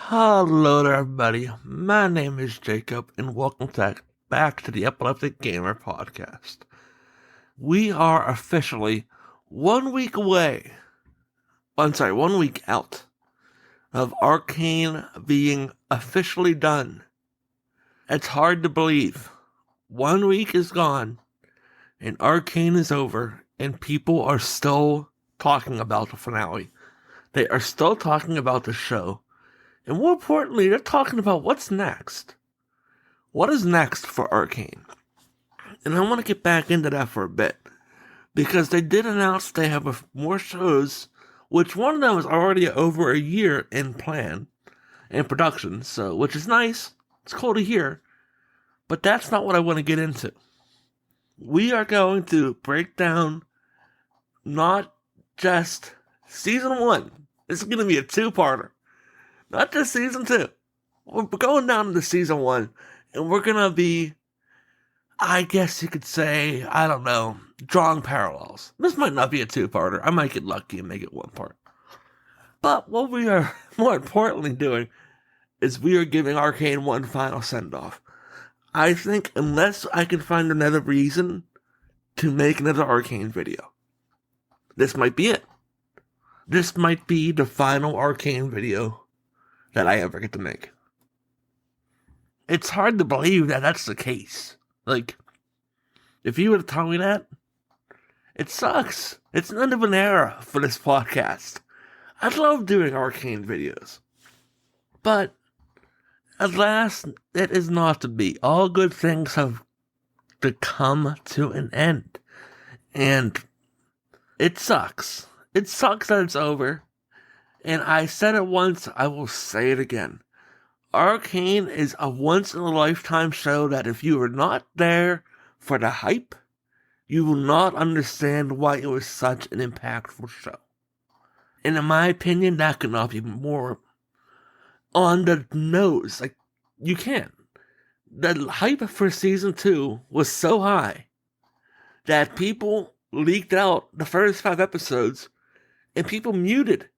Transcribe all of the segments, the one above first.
Hello there, everybody. My name is Jacob, and welcome back to the Epileptic Gamer Podcast. We are officially 1 week away. 1 week out of Arcane being officially done. It's hard to believe. 1 week is gone, and Arcane is over, and people are still talking about the finale. They are still talking about the show. And more importantly, they're talking about what's next. What is next for Arcane? And I want to get back into that for a bit. Because they did announce they have more shows, which one of them is already over a year in plan and production, so which is nice. It's cool to hear. But that's not what I want to get into. We are going to break down not just Season 1. This is going to be a two-parter. Not just Season 2. We're going down into Season 1, and we're going to be, I guess you could say, I don't know, drawing parallels. This might not be a two-parter. I might get lucky and make it one part. But what we are more importantly doing is we are giving Arcane one final send-off. I think unless I can find another reason to make another Arcane video, this might be it. This might be the final Arcane video that I ever get to make. It's hard to believe that that's the case. Like, if you were to tell me that, it sucks. It's the end of an era for this podcast. I love doing Arcane videos. But, alas, it is not to be. All good things have to come to an end. And it sucks. It sucks that it's over. And I said it once, I will say it again. Arcane is a once-in-a-lifetime show that if you are not there for the hype, you will not understand why it was such an impactful show. And in my opinion, that could not be more on the nose. Like, you can't. The hype for Season 2 was so high that people leaked out the first 5 episodes and people muted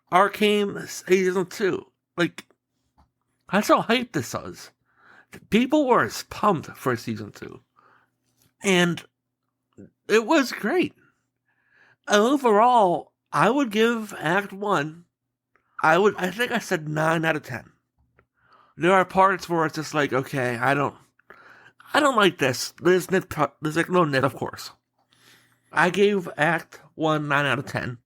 Arcane Season 2. Like, that's how hyped this was. People were pumped for Season 2. And it was great. Overall, I would give Act 1, I think I said 9 out of 10. There are parts where it's just like, okay, I don't like this. There's like no nit, of course. I gave Act 1 9 out of 10.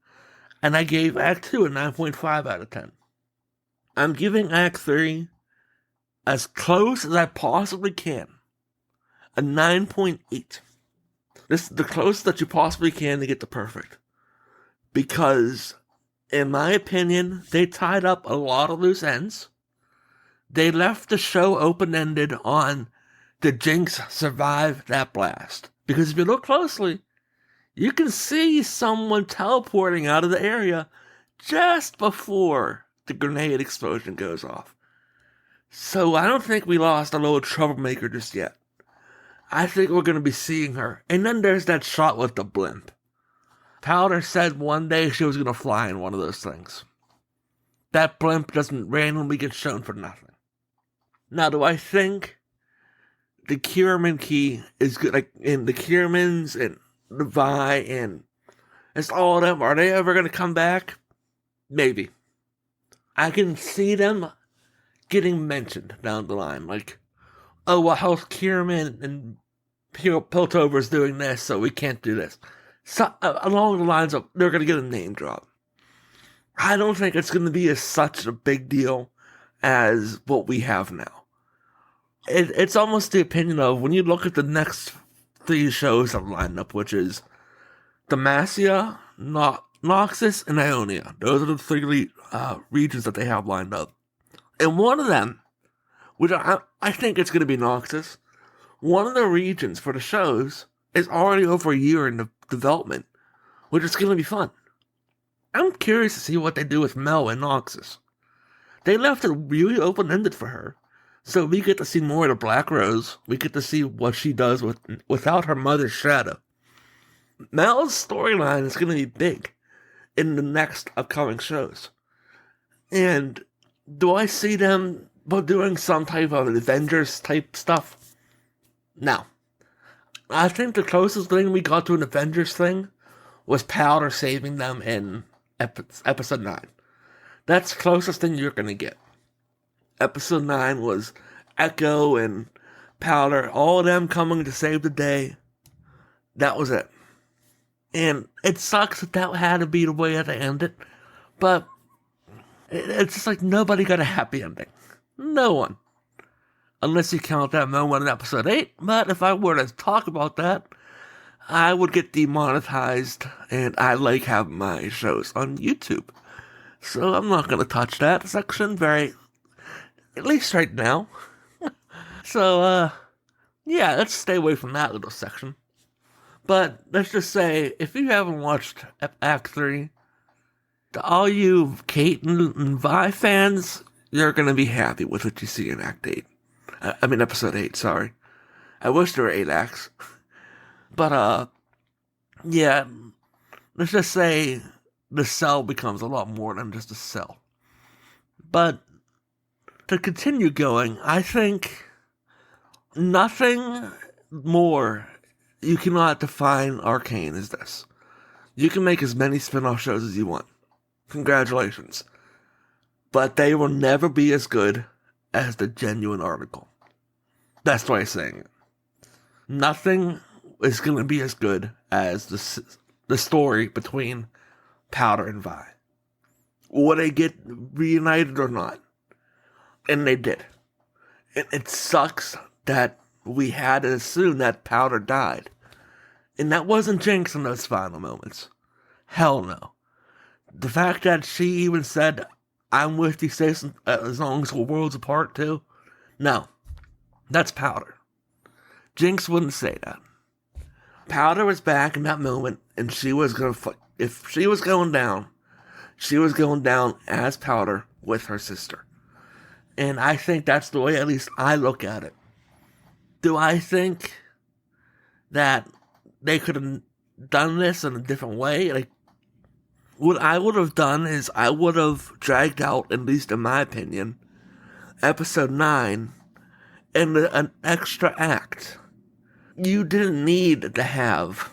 And I gave Act 2 a 9.5 out of 10. I'm giving Act 3 as close as I possibly can. A 9.8. This is the closest that you possibly can to get the perfect. Because, in my opinion, they tied up a lot of loose ends. They left the show open-ended on did Jinx survive that blast? Because if you look closely, you can see someone teleporting out of the area just before the grenade explosion goes off. So I don't think we lost a little troublemaker just yet. I think we're going to be seeing her. And then there's that shot with the blimp. Powder said one day she was going to fly in one of those things. That blimp doesn't randomly get shown for nothing. Now, do I think the Kierman key is good? Like, in the Kiermans and the Vi and it's all of them. Are they ever going to come back? Maybe. I can see them getting mentioned down the line. Like, oh, well, how's Kierman and Piltover's doing this, so we can't do this. So, along the lines of, they're going to get a name drop. I don't think it's going to be such a big deal as what we have now. It's almost the opinion of, when you look at the next 3 shows that lined up, which is Demacia, Noxus, and Ionia. Those are the 3 regions that they have lined up. And one of them, which I think it's going to be Noxus, one of the regions for the shows is already over a year in the development, which is going to be fun. I'm curious to see what they do with Mel and Noxus. They left it really open-ended for her. So we get to see more of the Black Rose. We get to see what she does without her mother's shadow. Mel's storyline is going to be big in the next upcoming shows. And Do I see them doing some type of Avengers type stuff? No. I think the closest thing we got to an Avengers thing was Powder saving them in episode 9. That's the closest thing you're gonna get. Episode 9 was Echo and Powder, all of them coming to save the day. That was it. And it sucks that had to be the way that they ended, but it's just like nobody got a happy ending. No one. Unless you count that moment in episode 8, but if I were to talk about that, I would get demonetized, and I like having my shows on YouTube. So I'm not going to touch that section at least right now. So, yeah, let's stay away from that little section. But let's just say, if you haven't watched Act 3, to all you Kate and Vi fans, you're going to be happy with what you see in Act 8. Episode 8, sorry. I wish there were 8 acts. But, yeah, let's just say the cell becomes a lot more than just a cell. But to continue going, I think nothing more you cannot define Arcane as this. You can make as many spin-off shows as you want. Congratulations. But they will never be as good as the genuine article. Best way of saying it. Nothing is going to be as good as the story between Powder and Vi. Will they get reunited or not? And they did. It sucks that we had to assume that Powder died. And that wasn't Jinx in those final moments. Hell no. The fact that she even said, I'm with you, Jason, as long as we're worlds apart too. No. That's Powder. Jinx wouldn't say that. Powder was back in that moment, and she was gonna if she was going down, she was going down as Powder with her sister. And I think that's the way at least I look at it. Do I think that they could have done this in a different way? Like, what I would have done is I would have dragged out, at least in my opinion, episode 9 and an extra act. You didn't need to have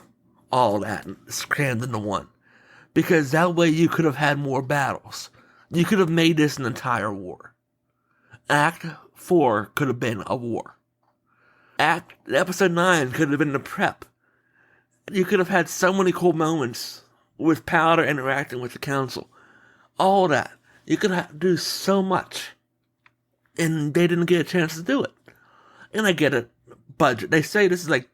all that crammed into one. Because that way you could have had more battles. You could have made this an entire war. Act 4 could have been a war. Episode 9 could have been the prep. You could have had so many cool moments with Powder interacting with the council. All that. You could do so much. And they didn't get a chance to do it. And I get it. Budget. They say this is like,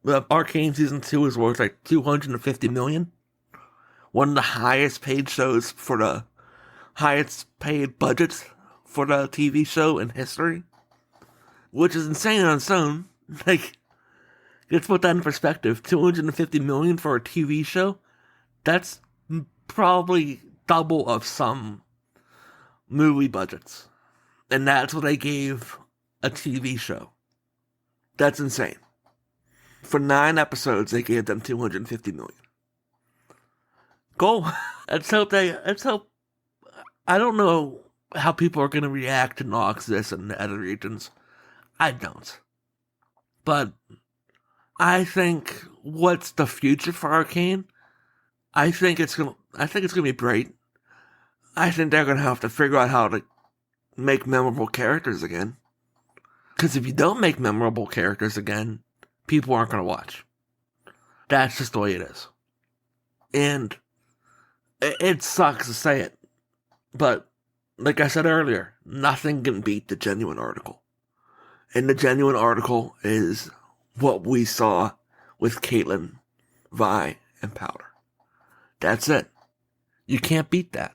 Arcane Season 2 is worth like $250 million. One of the highest paid shows for the highest paid budgets for the TV show in history. Which is insane on its own. Like, let's put that in perspective. $250 million for a TV show? That's probably double of some movie budgets. And that's what they gave a TV show. That's insane. For 9 episodes, they gave them $250 million. Cool. Let's hope I don't know how people are going to react to Nox this and the other regions. I don't. But I think what's the future for Arcane? I think it's gonna be great. I think they're gonna have to figure out how to make memorable characters again. Because if you don't make memorable characters again, people aren't gonna watch. That's just the way it is. And it sucks to say it, but like I said earlier, nothing can beat the genuine article. And the genuine article is what we saw with Caitlyn, Vi, and Powder. That's it. You can't beat that.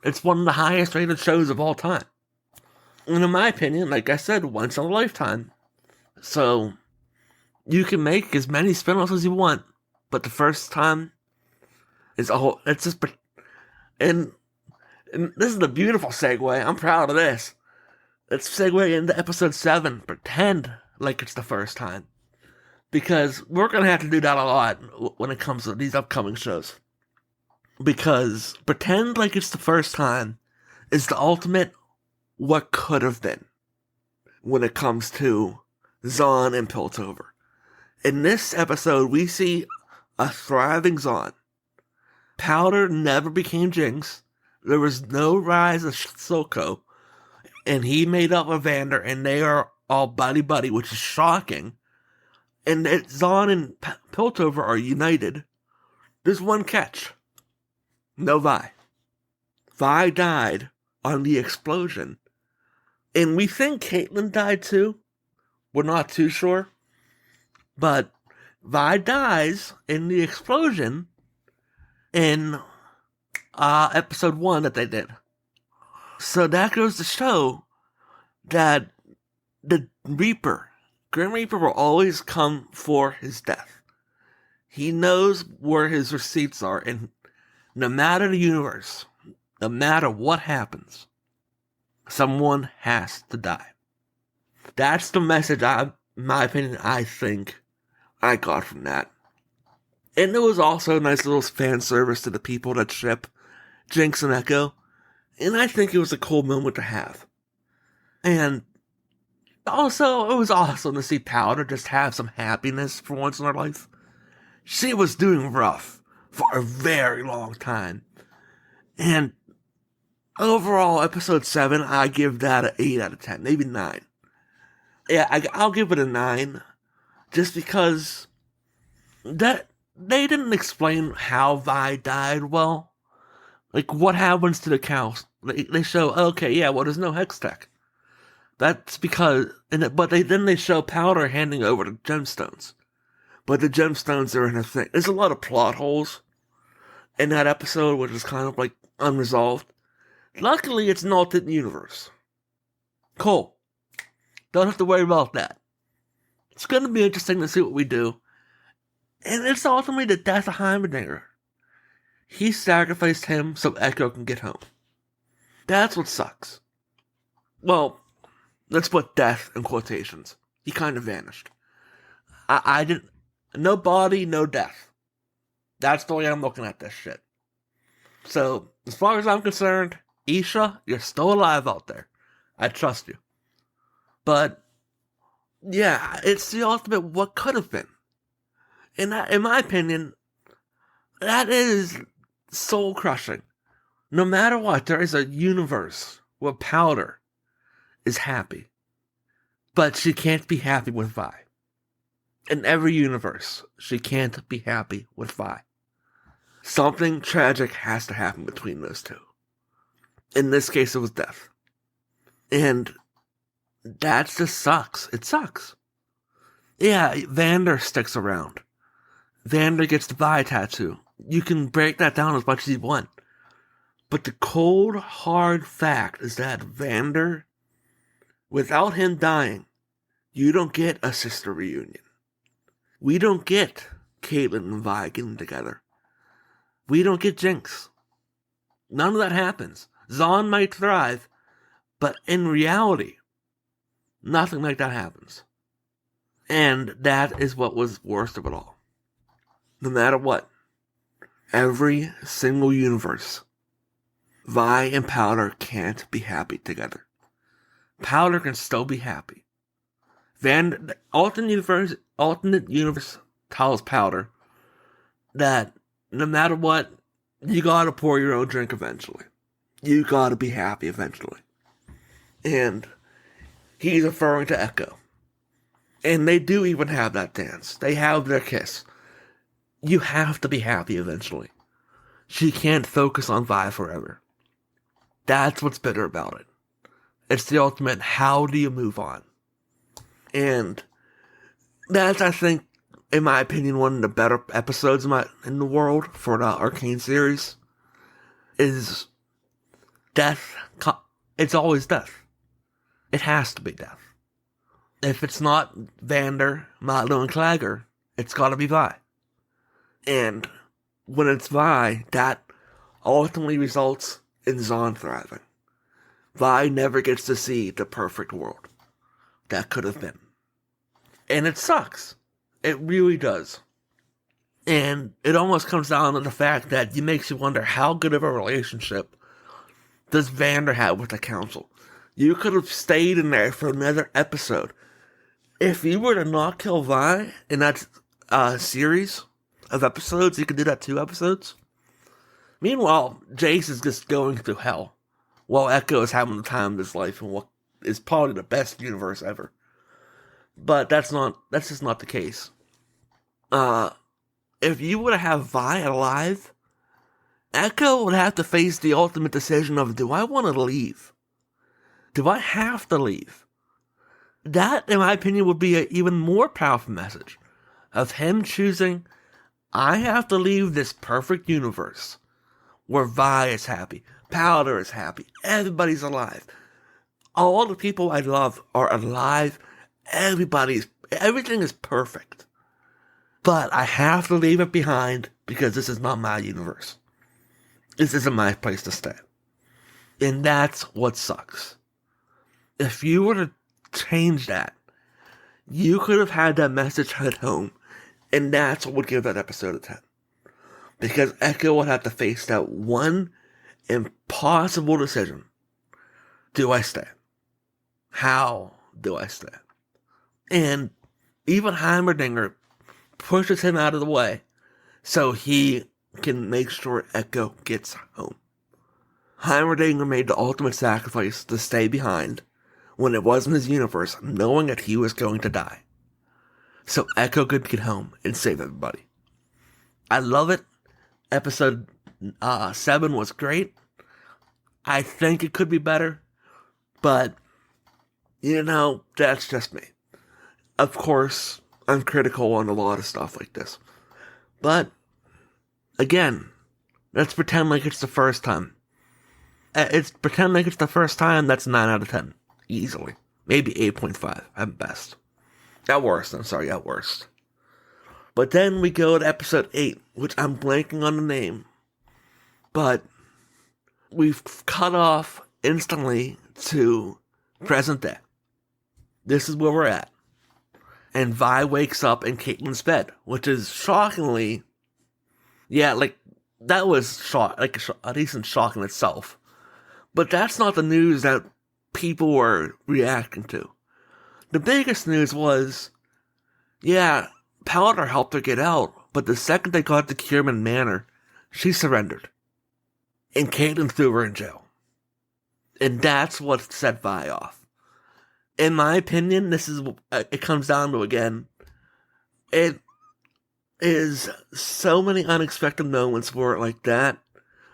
It's one of the highest rated shows of all time. And in my opinion, like I said, once in a lifetime. So, you can make as many spin-offs as you want, but the first time is a whole, it's just, and this is the beautiful segue, I'm proud of this. Let's segue into episode 7, pretend like it's the first time. Because we're going to have to do that a lot when it comes to these upcoming shows. Because pretend like it's the first time is the ultimate what could have been when it comes to Zahn and Piltover. In this episode, we see a thriving Zahn. Powder never became Jinx. There was no rise of Silco. And he made up with Vander, and they are all buddy-buddy, which is shocking. And that Zahn and Piltover are united. There's one catch. No Vi. Vi died on the explosion. And we think Caitlyn died too. We're not too sure. But Vi dies in the explosion in episode 1 that they did. So that goes to show that the Reaper, Grim Reaper, will always come for his death. He knows where his receipts are, and no matter the universe, no matter what happens, someone has to die. That's the message, in my opinion, I think I got from that. And there was also a nice little fan service to the people that ship Jinx and Echo. And I think it was a cool moment to have. And also, it was awesome to see Powder just have some happiness for once in her life. She was doing rough for a very long time. And overall, episode 7, I give that an 8 out of 10, maybe 9. Yeah, I'll give it a 9. Just because that they didn't explain how Vi died well. Like, what happens to the cows? They show, okay, yeah, well, there's no hex tech. That's because, but then they show Powder handing over the gemstones. But the gemstones are in a thing. There's a lot of plot holes in that episode, which is kind of like unresolved. Luckily, it's an alternate universe. Cool. Don't have to worry about that. It's going to be interesting to see what we do. And it's ultimately the death of Heimerdinger. He sacrificed him so Echo can get home. That's what sucks. Well, let's put death in quotations. He kind of vanished. I didn't... No body, no death. That's the way I'm looking at this shit. So, as far as I'm concerned, Isha, you're still alive out there. I trust you. But, yeah, it's the ultimate what could have been. In my opinion, that is soul-crushing. No matter what, there is a universe where Powder is happy. But she can't be happy with Vi. In every universe, she can't be happy with Vi. Something tragic has to happen between those two. In this case, it was death. And that just sucks. It sucks. Yeah, Vander sticks around. Vander gets the Vi tattoo. You can break that down as much as you want. But the cold, hard fact is that Vander, without him dying, you don't get a sister reunion. We don't get Caitlyn and Vi getting together. We don't get Jinx. None of that happens. Zahn might thrive, but in reality, nothing like that happens. And that is what was worst of it all. No matter what, every single universe, Vi and Powder can't be happy together. Powder can still be happy. Alternate universe tells Powder that no matter what, you gotta pour your own drink eventually. You gotta be happy eventually. And he's referring to Echo. And they do even have that dance. They have their kiss. You have to be happy eventually. She can't focus on Vi forever. That's what's bitter about it. It's the ultimate, how do you move on? And that's, I think, in my opinion, one of the better episodes in the world for the Arcane series. Is death. It's always death. It has to be death. If it's not Vander, Matlo, and Clagger, it's gotta be Vi. And when it's Vi, that ultimately results in Zahn thriving. Vi never gets to see the perfect world that could have been. And it sucks. It really does. And it almost comes down to the fact that it makes you wonder how good of a relationship does Vander have with the council? You could have stayed in there for another episode. If you were to not kill Vi in that series of episodes, you could do that 2 episodes. Meanwhile, Jace is just going through hell, while Echo is having the time of his life in what is probably the best universe ever. But that's just not the case. If you were to have Vi alive, Echo would have to face the ultimate decision of, do I want to leave? Do I have to leave? That, in my opinion, would be an even more powerful message of him choosing, I have to leave this perfect universe where Vi is happy, Powder is happy, everybody's alive. All the people I love are alive, everything is perfect. But I have to leave it behind because this is not my universe. This isn't my place to stay. And that's what sucks. If you were to change that, you could have had that message head home, and that's what would give that episode a 10. Because Echo would have to face that one impossible decision. Do I stay? How do I stay? And even Heimerdinger pushes him out of the way so he can make sure Echo gets home. Heimerdinger made the ultimate sacrifice to stay behind when it wasn't his universe, knowing that he was going to die. So Echo could get home and save everybody. I love it. Episode 7 was great. I think it could be better, but, that's just me. Of course, I'm critical on a lot of stuff like this. But, again, let's pretend like it's the first time. Pretend like it's the first time, that's 9 out of 10. Easily. Maybe 8.5 at best. At worst. But then we go to episode 8, which I'm blanking on the name. But we've cut off instantly to present day. This is where we're at. And Vi wakes up in Caitlyn's bed, which is shockingly, that was a decent shock in itself. But that's not the news that people were reacting to. The biggest news was, Powder helped her get out, but the second they got to Kierman Manor, she surrendered. And Caitlyn threw her in jail. And that's what set Vi off. In my opinion, it comes down to, again, it is so many unexpected moments where like that.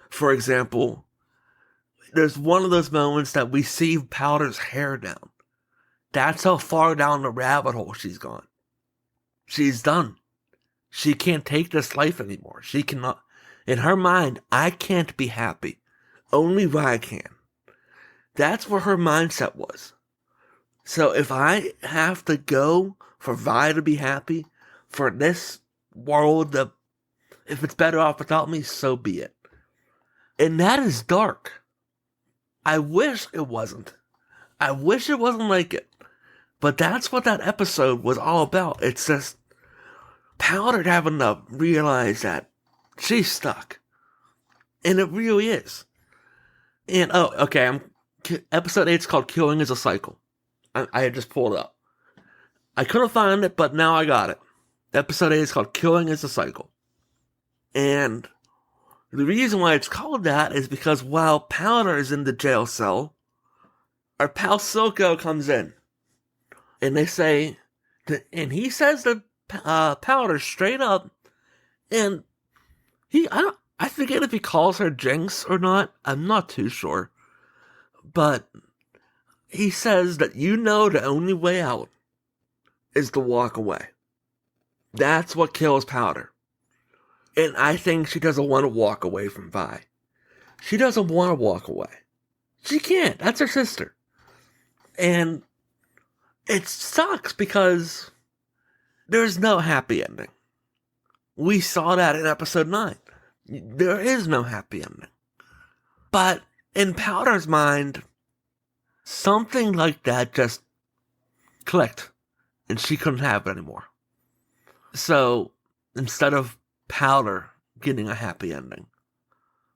For example, there's one of those moments that we see Powder's hair down. That's how far down the rabbit hole she's gone. She's done. She can't take this life anymore. She cannot. In her mind, I can't be happy. Only Vi can. That's where her mindset was. So if I have to go for Vi to be happy, for this world to, if it's better off without me, so be it. And that is dark. I wish it wasn't. I wish it wasn't like it. But that's what that episode was all about. It's just Powder having to realize that she's stuck. And it really is. And, episode 8 is called Killing is a Cycle. I had just pulled it up. I couldn't find it, but now I got it. Episode 8 is called Killing is a Cycle. And the reason why it's called that is because while Powder is in the jail cell, our pal Silco comes in. And they say, and he says to Powder straight up, and I forget if he calls her Jinx or not. I'm not too sure. But he says that the only way out is to walk away. That's what kills Powder. And I think she doesn't want to walk away from Vi. She doesn't want to walk away. She can't. That's her sister. And it sucks because there's no happy ending. We saw that in episode 9. There is no happy ending. But in Powder's mind, something like that just clicked, and she couldn't have it anymore. So, instead of Powder getting a happy ending,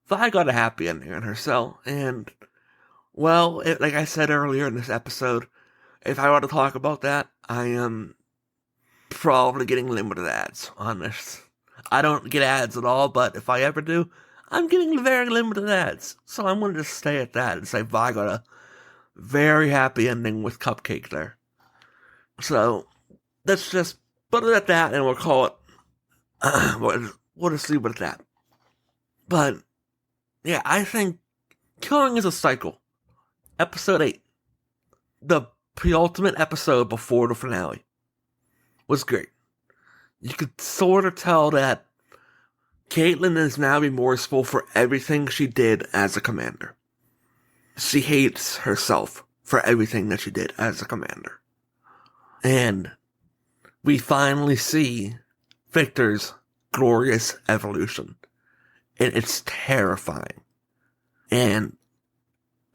Vi got a happy ending in her cell, and Well, like I said earlier in this episode, if I were to talk about that, I am probably getting limited ads on this. I don't get ads at all, but if I ever do, I'm getting very limited ads. So I'm going to just stay at that and say Vi got a very happy ending with Cupcake there. So let's just put it at that and we'll call it. We'll just leave it at that. But yeah, I think Killing is a Cycle, episode 8, the penultimate episode before the finale, was great. You could sort of tell that Caitlyn is now remorseful for everything she did as a commander. She hates herself for everything that she did as a commander. And we finally see Victor's glorious evolution. And it's terrifying. And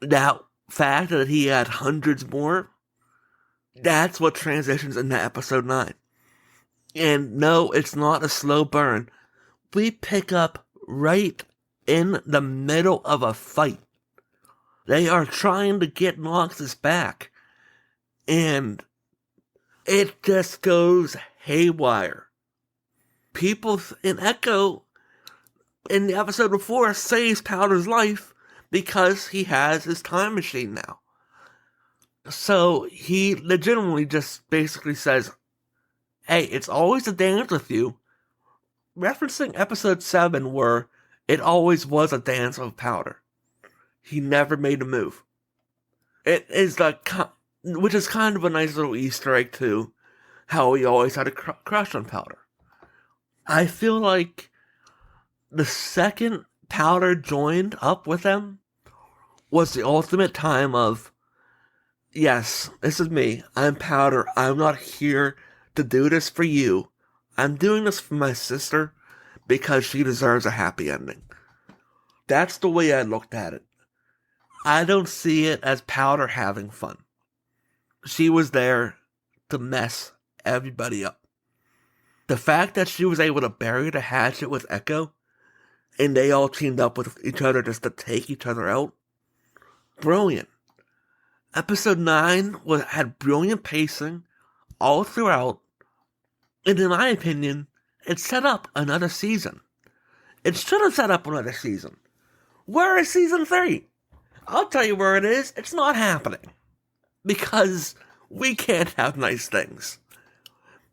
that fact that he had hundreds more, that's what transitions into episode 9. And no, it's not a slow burn. We pick up right in the middle of a fight. They are trying to get Noxus back. And it just goes haywire. People in Echo, in the episode before, saves Powder's life because he has his time machine now. So he legitimately just basically says, hey, it's always a dance with you. Referencing episode 7 where it always was a dance with Powder. He never made a move. It is which is kind of a nice little Easter egg too, how he always had a crush on Powder. I feel like the second Powder joined up with them was the ultimate time of, yes, this is me. I'm Powder. I'm not here to do this for you. I'm doing this for my sister because she deserves a happy ending. That's the way I looked at it. I don't see it as Powder having fun. She was there to mess everybody up. The fact that she was able to bury the hatchet with Echo, and they all teamed up with each other just to take each other out, brilliant. Episode 9 had brilliant pacing all throughout, and in my opinion, it set up another season. It should have set up another season. Where is season 3? I'll tell you where it is. It's not happening. Because we can't have nice things.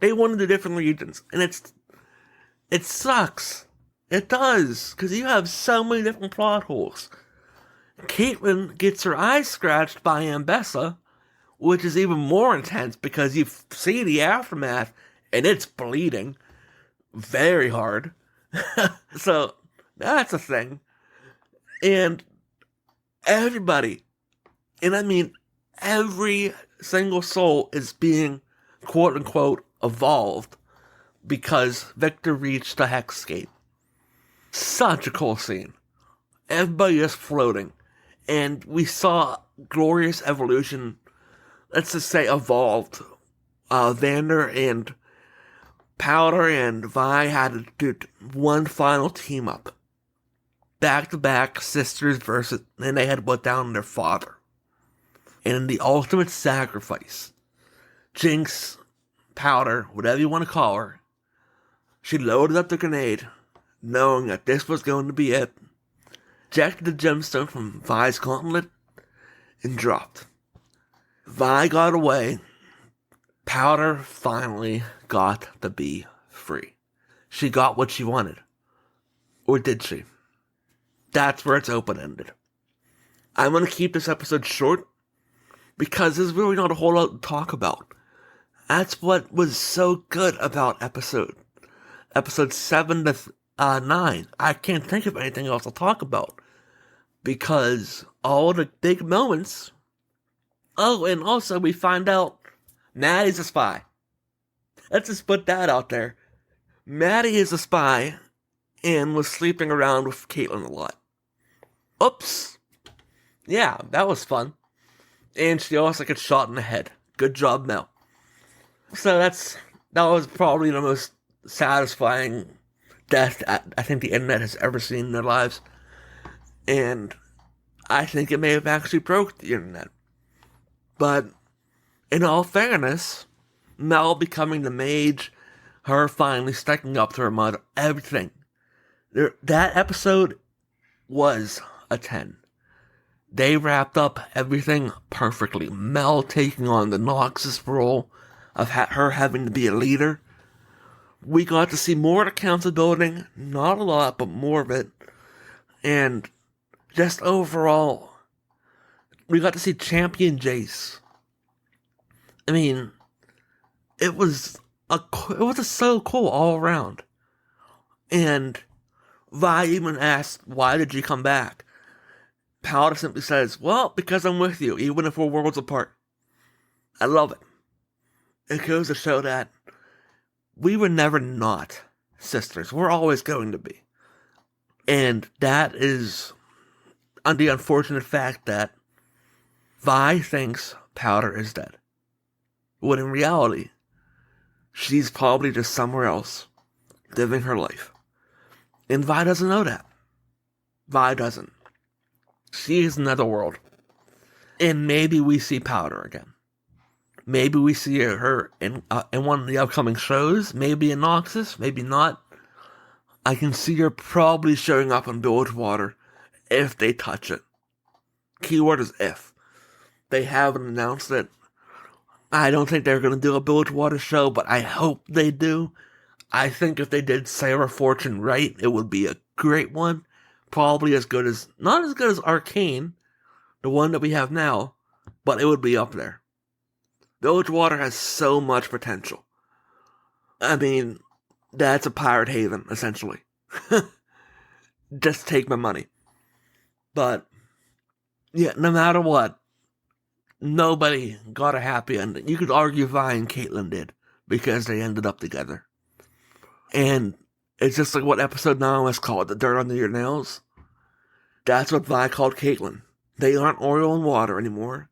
They wanted the different regions, and it sucks. It does, because you have so many different plot holes. Caitlyn gets her eyes scratched by Ambessa, which is even more intense because you see the aftermath, and it's bleeding very hard. So, that's a thing. And everybody, and I mean every single soul is being quote-unquote evolved because Victor reached the Hex Gate. Such a cool scene. Everybody is floating. And we saw glorious evolution, let's just say evolved. Vander and Powder and Vi had to do one final team up. Back-to-back sisters versus, and they had put down their father. And in the ultimate sacrifice, Jinx, Powder, whatever you want to call her, she loaded up the grenade, knowing that this was going to be it, ejected the gemstone from Vi's gauntlet, and dropped. Vi got away. Powder finally got to be free. She got what she wanted. Or did she? That's where it's open-ended. I'm going to keep this episode short because there's really not a whole lot to talk about. That's what was so good about episode 7 to 9. I can't think of anything else to talk about because all the big moments. Oh, and also we find out Maddie's a spy. Let's just put that out there. Maddie is a spy and was sleeping around with Caitlyn a lot. Oops. Yeah, that was fun. And she also gets shot in the head. Good job, Mel. So that was probably the most satisfying death I think the internet has ever seen in their lives. And I think it may have actually broke the internet. But in all fairness, Mel becoming the mage, her finally sticking up to her mother, everything. That episode was a 10. They wrapped up everything perfectly. Mel taking on the Noxus role of her having to be a leader. We got to see more of the council building. Not a lot, but more of it. And just overall, we got to see Champion Jace. I mean, it was so cool all around. And Vi even asked, why did you come back? Powder simply says, well, because I'm with you, even if we're worlds apart. I love it. It goes to show that we were never not sisters. We're always going to be. And that is the unfortunate fact that Vi thinks Powder is dead. When in reality, she's probably just somewhere else, living her life. And Vi doesn't know that. Vi doesn't. She is another world. And maybe we see Powder again. Maybe we see her in one of the upcoming shows. Maybe in Noxus, maybe not. I can see her probably showing up in Bilgewater if they touch it. Keyword is if. They haven't announced it. I don't think they're going to do a Bilgewater show, but I hope they do. I think if they did Sarah Fortune right, it would be a great one. Probably not as good as Arcane, the one that we have now, but it would be up there. Bilgewater has so much potential. I mean, that's a pirate haven, essentially. Just take my money. But, yeah, no matter what, nobody got a happy ending. You could argue Vi and Caitlyn did, because they ended up together. And it's just like what episode 9 was called, the dirt under your nails. That's what Vi called Caitlyn. They aren't oil and water anymore.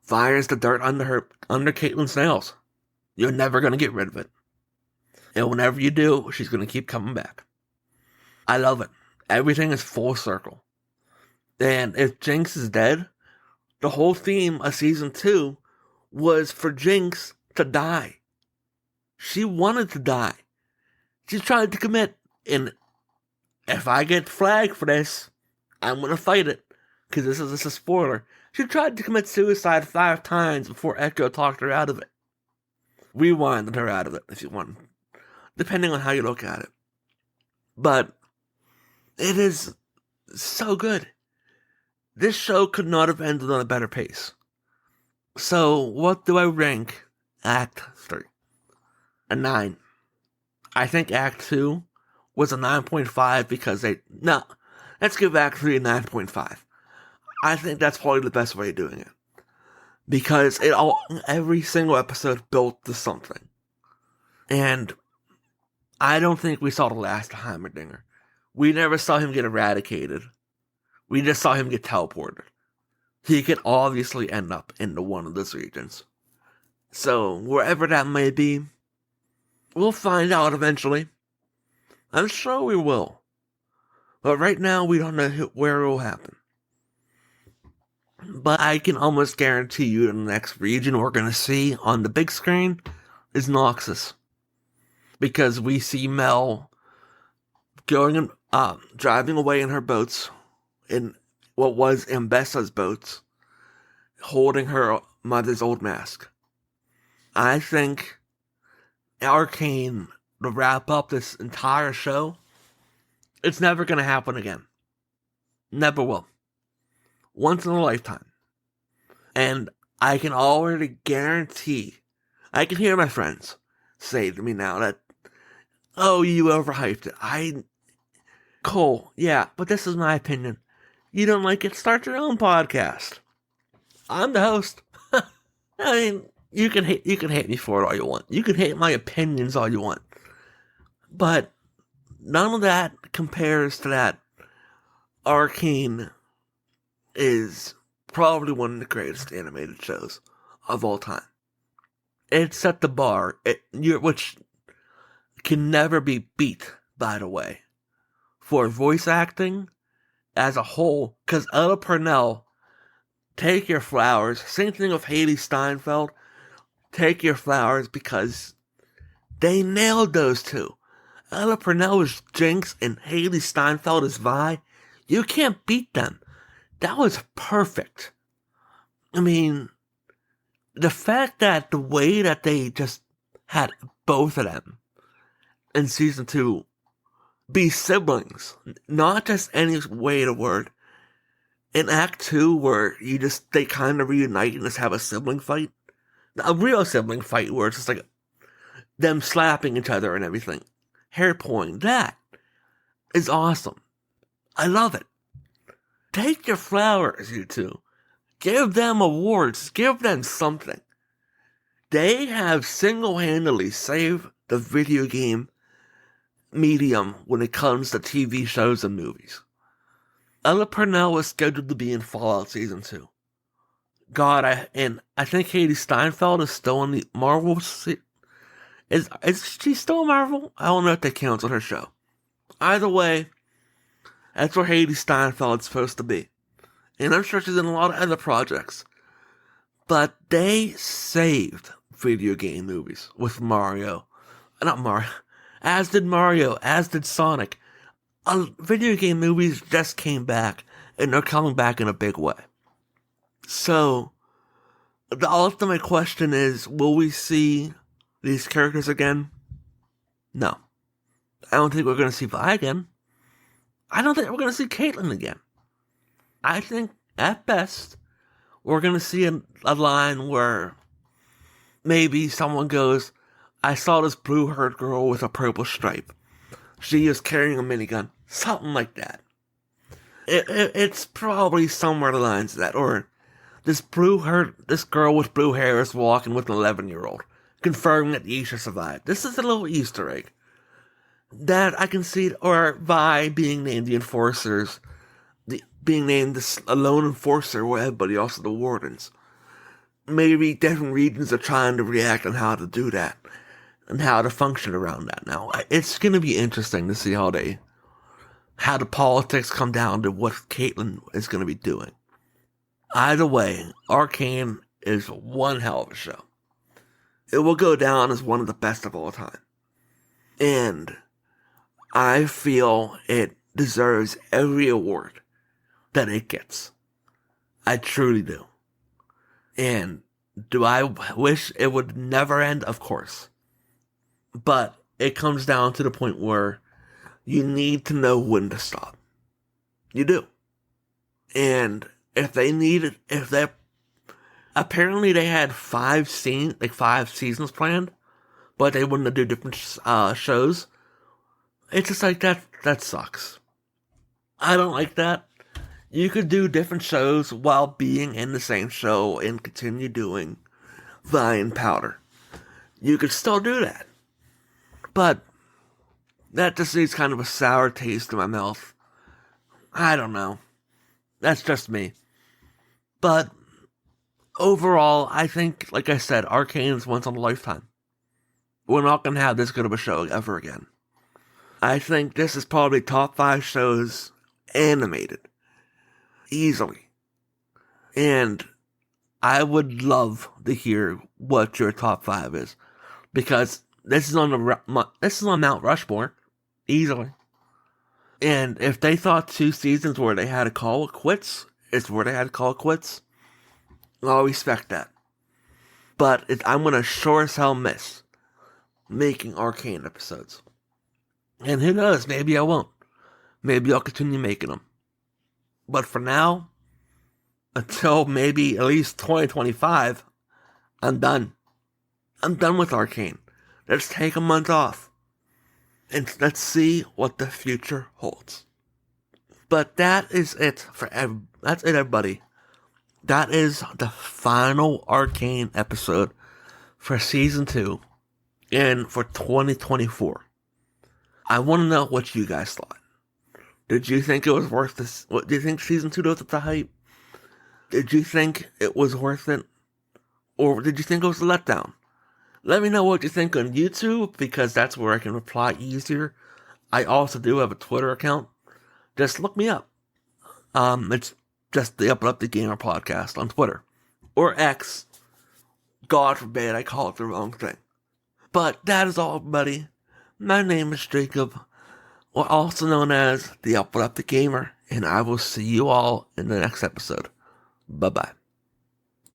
Vi is the dirt under Caitlyn's nails. You're never going to get rid of it. And whenever you do, she's going to keep coming back. I love it. Everything is full circle. And if Jinx is dead, the whole theme of Season 2 was for Jinx to die. She wanted to die. She tried to commit. And if I get flagged for this, I'm going to fight it. Because this is a spoiler. She tried to commit suicide 5 times before Echo talked her out of it. Rewinded her out of it, if you want. Depending on how you look at it. But it is so good. This show could not have ended on a better pace. So, what do I rank Act 3? A 9. I think Act 2 was a 9.5 because let's give Act 3 a 9.5. I think that's probably the best way of doing it. Because every single episode built to something. And I don't think we saw the last of Heimerdinger. We never saw him get eradicated. We just saw him get teleported. He could obviously end up into one of those regions. So, wherever that may be, we'll find out eventually. I'm sure we will. But right now, we don't know where it will happen. But I can almost guarantee you the next region we're going to see on the big screen is Noxus. Because we see Mel going and driving away in her boats, in what was Ambessa's boats, holding her mother's old mask. I think Arcane, to wrap up this entire show, it's never going to happen again. Never will. Once in a lifetime. And I can already guarantee, I can hear my friends say to me now that, oh, you overhyped it. Cole, yeah, but this is my opinion. You don't like it? Start your own podcast. I'm the host. I mean, you can hate me for it all you want. You can hate my opinions all you want. But none of that compares to that. Arcane is probably one of the greatest animated shows of all time. It set the bar, which can never be beat, by the way, for voice acting as a whole, because Ella Purnell, take your flowers. Same thing with Haley Steinfeld. Take your flowers because they nailed those two. Ella Purnell is Jinx and Haley Steinfeld is Vi. You can't beat them. That was perfect. I mean, the fact that the way that they just had both of them in season 2 be siblings, not just any way to word. In Act 2, where they kind of reunite and just have a sibling fight, a real sibling fight where it's just like them slapping each other and everything, hair pulling, that is awesome. I love it. Take your flowers, you two. Give them awards. Give them something. They have single-handedly saved the video game medium when it comes to TV shows and movies. Ella Purnell was scheduled to be in Fallout Season 2. God, I think Haley Steinfeld is still in the Marvel. Is she still in Marvel? I don't know if they canceled her show. Either way, that's where Haley Steinfeld's supposed to be. And I'm sure she's in a lot of other projects. But they saved video game movies with Mario. Not Mario. As did Mario. As did Sonic. Video game movies just came back. And they're coming back in a big way. So, the ultimate question is, will we see these characters again? No. I don't think we're going to see Vi again. I don't think we're going to see Caitlyn again. I think, at best, we're going to see a line where maybe someone goes, I saw this blue-haired girl with a purple stripe. She is carrying a minigun. Something like that. It's probably somewhere along the lines of that. Or this girl with blue hair is walking with an 11-year-old, confirming that Isha survived. This is a little Easter egg. That I can see, or Vi being named the Enforcers, being named a lone enforcer with everybody else are the Wardens. Maybe different regions are trying to react on how to do that, and how to function around that now. It's going to be interesting to see how the politics come down to what Caitlyn is going to be doing. Either way, Arcane is one hell of a show. It will go down as one of the best of all time. And I feel it deserves every award that it gets. I truly do. And do I wish it would never end? Of course. But it comes down to the point where you need to know when to stop. You do. And apparently they had 5 seasons planned, but they wanted to do different shows. It's just like that sucks. I don't like that. You could do different shows while being in the same show and continue doing Vi and Powder. You could still do that. But that just leaves kind of a sour taste in my mouth. I don't know. That's just me. But overall, I think, like I said, Arcane is once in a lifetime. We're not going to have this good of a show ever again. I think this is probably top 5 shows animated. Easily. And I would love to hear what your top 5 is. Because this is on Mount Rushmore. Easily. And if they thought 2 seasons where they had to call it quits, it's where they had to call it quits. I'll respect that. But I'm going to sure as hell miss making Arcane episodes. And who knows, maybe I won't. Maybe I'll continue making them. But for now, until maybe at least 2025, I'm done. I'm done with Arcane. Let's take a month off. And let's see what the future holds. But that is it that's it, everybody. That is the final Arcane episode for Season 2 and for 2024. I want to know what you guys thought. Did you think it was worth this? What do you think Season 2 was the hype? Did you think it was worth it? Or did you think it was a letdown? Let me know what you think on YouTube, because that's where I can reply easier. I also do have a Twitter account. Just look me up. It's just the Aptly Gamer Podcast on Twitter. Or X. God forbid I call it the wrong thing. But that is all, buddy. My name is Jacob, or also known as the Aptly Gamer, and I will see you all in the next episode. Bye-bye.